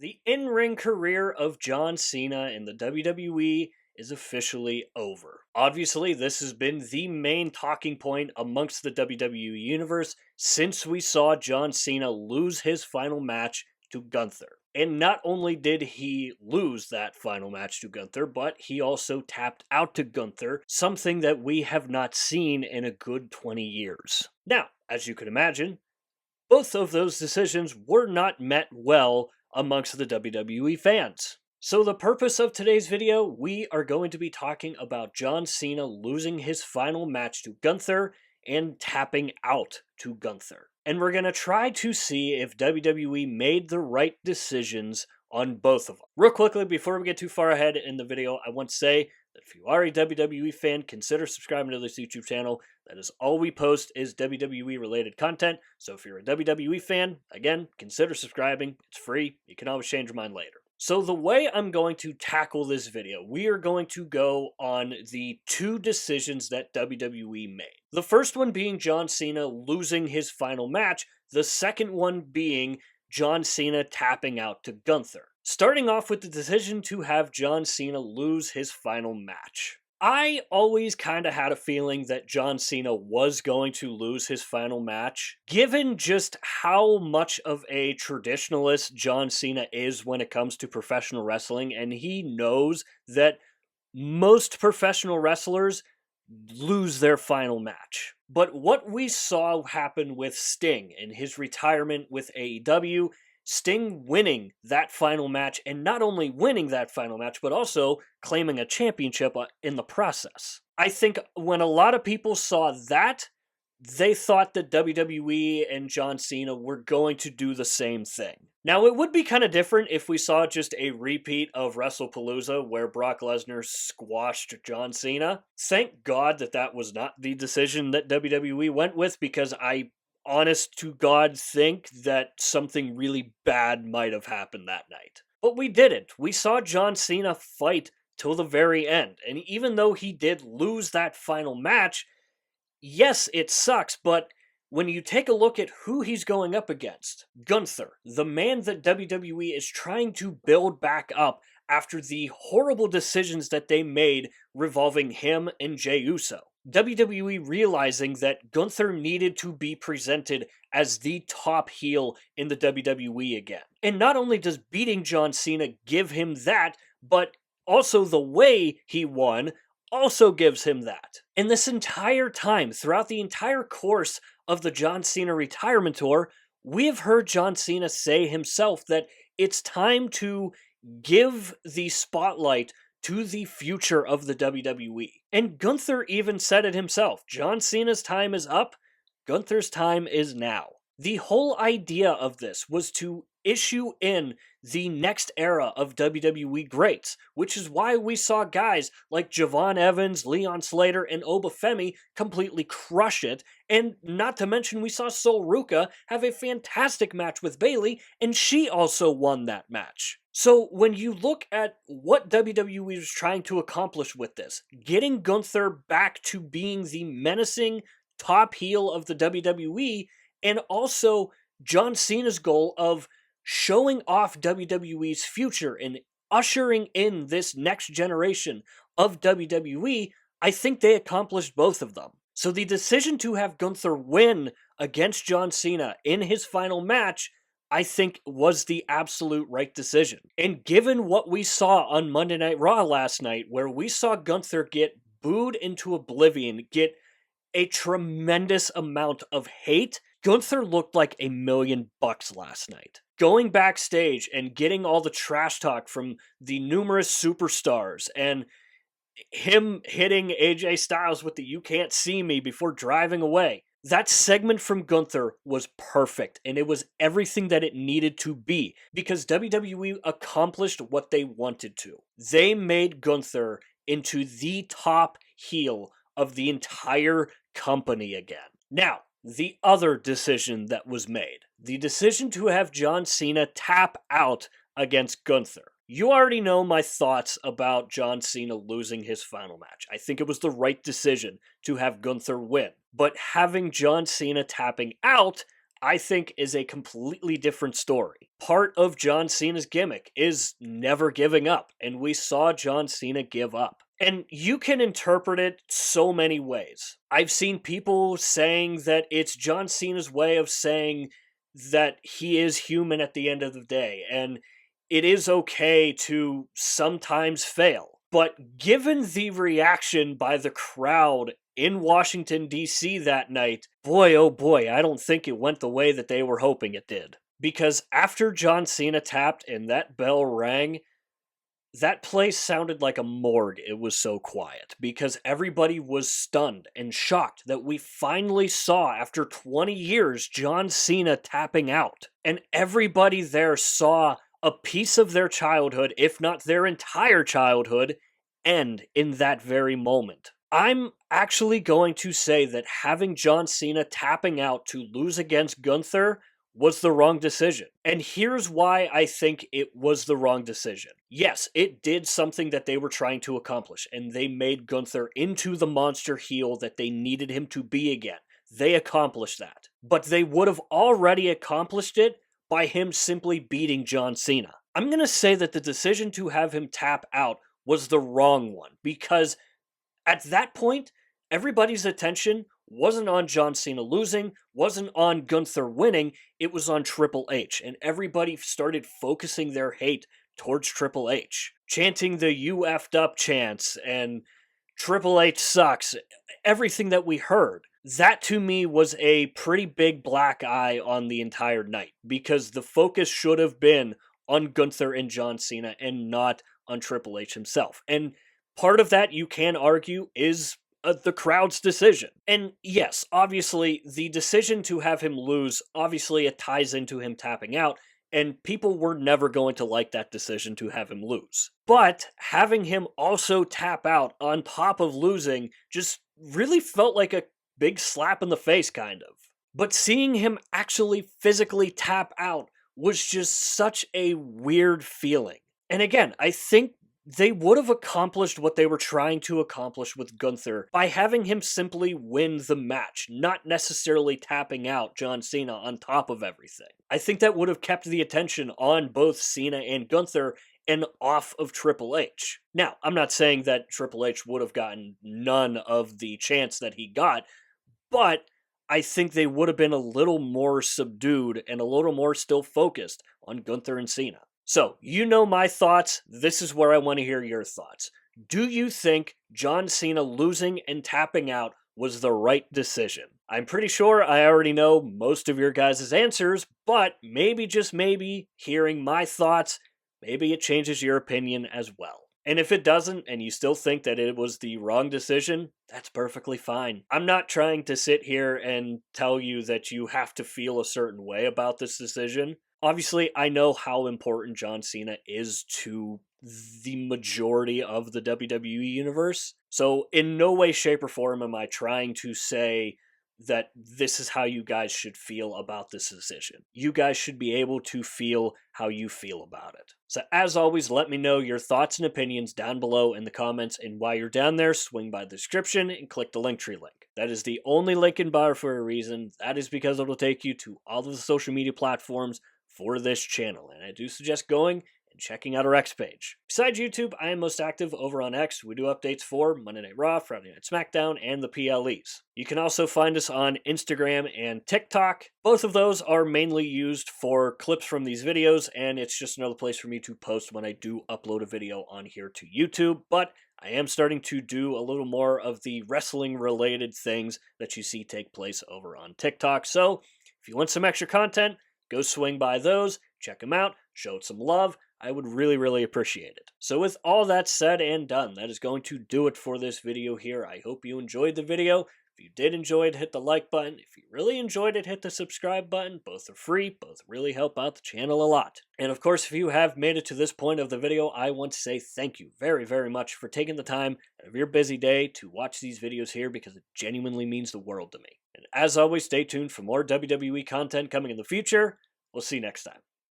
The in-ring career of John Cena in the WWE is officially over. Obviously, this has been the main talking point amongst the WWE universe since we saw John Cena lose his final match to Gunther. And not only did he lose that final match to Gunther, but he also tapped out to Gunther, something that we have not seen in a good 20 years. Now, as you can imagine, both of those decisions were not met well amongst the WWE fans. So the purpose of today's video, we are going to be talking about John Cena losing his final match to Gunther and tapping out to Gunther. And we're going to try to see if WWE made the right decisions on both of them. Real quickly, before we get too far ahead in the video, I want to say that if you are a WWE fan, consider subscribing to this YouTube channel. That is all we post is WWE related content. So if you're a WWE fan, again, consider subscribing. It's free. You can always change your mind later. So the way I'm going to tackle this video, we are going to go on the two decisions that WWE made. The first one being John Cena losing his final match. The second one being John Cena tapping out to Gunther. Starting off with the decision to have John Cena lose his final match. I always kind of had a feeling that John Cena was going to lose his final match, given just how much of a traditionalist John Cena is when it comes to professional wrestling, and he knows that most professional wrestlers lose their final match. But what we saw happen with Sting in his retirement with AEW, Sting winning that final match, and not only winning that final match, but also claiming a championship in the process. I think when a lot of people saw that, they thought that WWE and John Cena were going to do the same thing. Now, it would be kind of different if we saw just a repeat of WrestlePalooza where Brock Lesnar squashed John Cena. Thank God that that was not the decision that WWE went with, because I honest to God think that something really bad might have happened that night. But we didn't. We saw John Cena fight till the very end. And even though he did lose that final match, yes, it sucks, but when you take a look at who he's going up against, Gunther, the man that WWE is trying to build back up after the horrible decisions that they made revolving him and Jey Uso. WWE realizing that Gunther needed to be presented as the top heel in the WWE again. And not only does beating John Cena give him that, but also the way he won also gives him that. And this entire time, throughout the entire course of the John Cena retirement tour, we have heard John Cena say himself that it's time to give the spotlight to the future of the WWE. And Gunther even said it himself. John Cena's time is up. Gunther's time is now. The whole idea of this was to issue in the next era of WWE greats, which is why we saw guys like Javon Evans, Leon Slater, and Obafemi completely crush it, and not to mention we saw Sol Ruka have a fantastic match with Bayley, and she also won that match. So when you look at what WWE was trying to accomplish with this, getting Gunther back to being the menacing top heel of the WWE, and also John Cena's goal of showing off WWE's future and ushering in this next generation of WWE, I think they accomplished both of them. So the decision to have Gunther win against John Cena in his final match, I think, was the absolute right decision. And given what we saw on Monday Night Raw last night, where we saw Gunther get booed into oblivion, get a tremendous amount of hate, Gunther looked like $1,000,000 last night. Going backstage and getting all the trash talk from the numerous superstars and him hitting AJ Styles with the "you can't see me" before driving away. That segment from Gunther was perfect, and it was everything that it needed to be, because WWE accomplished what they wanted to. They made Gunther into the top heel of the entire company again. Now, the other decision that was made, the decision to have John Cena tap out against Gunther. You already know my thoughts about John Cena losing his final match. I think it was the right decision to have Gunther win. But having John Cena tapping out, I think is a completely different story. Part of John Cena's gimmick is never giving up, and we saw John Cena give up. And you can interpret it so many ways. I've seen people saying that it's John Cena's way of saying that he is human at the end of the day, and it is okay to sometimes fail. But given the reaction by the crowd in Washington, D.C. that night, boy, oh boy, I don't think it went the way that they were hoping it did. Because after John Cena tapped and that bell rang, that place sounded like a morgue. It was so quiet because everybody was stunned and shocked that we finally saw, after 20 years, John Cena tapping out. And everybody there saw a piece of their childhood, if not their entire childhood, end in that very moment. I'm actually going to say that having John Cena tapping out to lose against Gunther was the wrong decision. And here's why I think it was the wrong decision. Yes, it did something that they were trying to accomplish, and they made Gunther into the monster heel that they needed him to be again. They accomplished that. But they would have already accomplished it by him simply beating John Cena. I'm going to say that the decision to have him tap out was the wrong one, because at that point, everybody's attention wasn't on John Cena losing, wasn't on Gunther winning, it was on Triple H, and everybody started focusing their hate towards Triple H, chanting the "you effed up" chants and Triple H sucks, everything that we heard. That to me was a pretty big black eye on the entire night, because the focus should have been on Gunther and John Cena and not on Triple H himself. And part of that, you can argue, is the crowd's decision. And yes, obviously, the decision to have him lose, obviously it ties into him tapping out, and people were never going to like that decision to have him lose. But having him also tap out on top of losing just really felt like a big slap in the face, kind of. But seeing him actually physically tap out was just such a weird feeling. And again, I think they would have accomplished what they were trying to accomplish with Gunther by having him simply win the match, not necessarily tapping out John Cena on top of everything. I think that would have kept the attention on both Cena and Gunther and off of Triple H. Now, I'm not saying that Triple H would have gotten none of the chance that he got, but I think they would have been a little more subdued and a little more still focused on Gunther and Cena. So, you know my thoughts. This is where I want to hear your thoughts. Do you think John Cena losing and tapping out was the right decision? I'm pretty sure I already know most of your guys' answers, but maybe, just maybe, hearing my thoughts, maybe it changes your opinion as well. And if it doesn't, and you still think that it was the wrong decision, that's perfectly fine. I'm not trying to sit here and tell you that you have to feel a certain way about this decision. Obviously, I know how important John Cena is to the majority of the WWE universe. So, in no way, shape, or form am I trying to say that this is how you guys should feel about this decision. You guys should be able to feel how you feel about it. So, as always, let me know your thoughts and opinions down below in the comments. And while you're down there, swing by the description and click the Linktree link. That is the only link in bio for a reason. That is because it'll take you to all of the social media platforms for this channel, and I do suggest going and checking out our X page. Besides YouTube, I am most active over on X. We do updates for Monday Night Raw, Friday Night SmackDown, and the PLEs. You can also find us on Instagram and TikTok. Both of those are mainly used for clips from these videos, and it's just another place for me to post when I do upload a video on here to YouTube, but I am starting to do a little more of the wrestling-related things that you see take place over on TikTok, so if you want some extra content, go swing by those, check them out, show it some love. I would really, really appreciate it. So with all that said and done, that is going to do it for this video here. I hope you enjoyed the video. If you did enjoy it, hit the like button. If you really enjoyed it, hit the subscribe button. Both are free. Both really help out the channel a lot. And of course, if you have made it to this point of the video, I want to say thank you very, very much for taking the time out of your busy day to watch these videos here, because it genuinely means the world to me. And as always, stay tuned for more WWE content coming in the future. We'll see you next time.